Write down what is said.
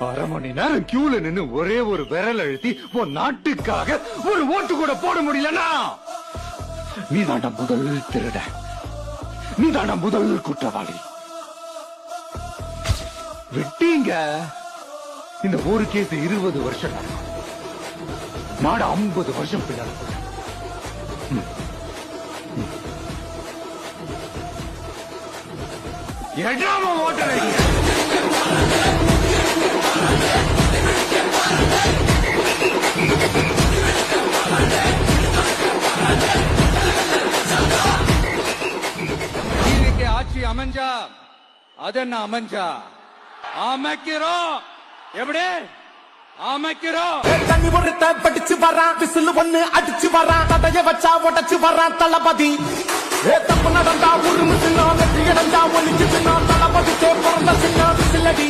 அரை மணி நேரம் கியூல நின்னு ஒரே ஒரு விரல் அழுத்தி உன் நாட்டுக்காக ஒரு ஓட்டு கூட போட முடியலனா நீ தாண்டா முதல் திருட, நீ தாண்டா முதல் குற்றவாளி. விட்டீங்க இந்த ஒரு கேஸ் 20 வருஷம் நாடு 50 வருஷம் பின்னால. எடாம ஓட்டலை ஆட்சி அமைஞ்சா அது என்ன அமைஞ்சா அமைக்கிறோம். எப்படி அமைக்கிறோம்? தண்ணி ஒருத்த படிச்சு வரான், விசில் ஒண்ணு அடிச்சு வரான், தடைய வச்சா உடச்சு வரான் தளபதி. தப்பு நடந்தா ஒரு மிசினா, வெற்றி அடைஞ்சா ஒளிக்கு சின்ன தளபதிக்கே பிறந்த சின்ன விசிலடி.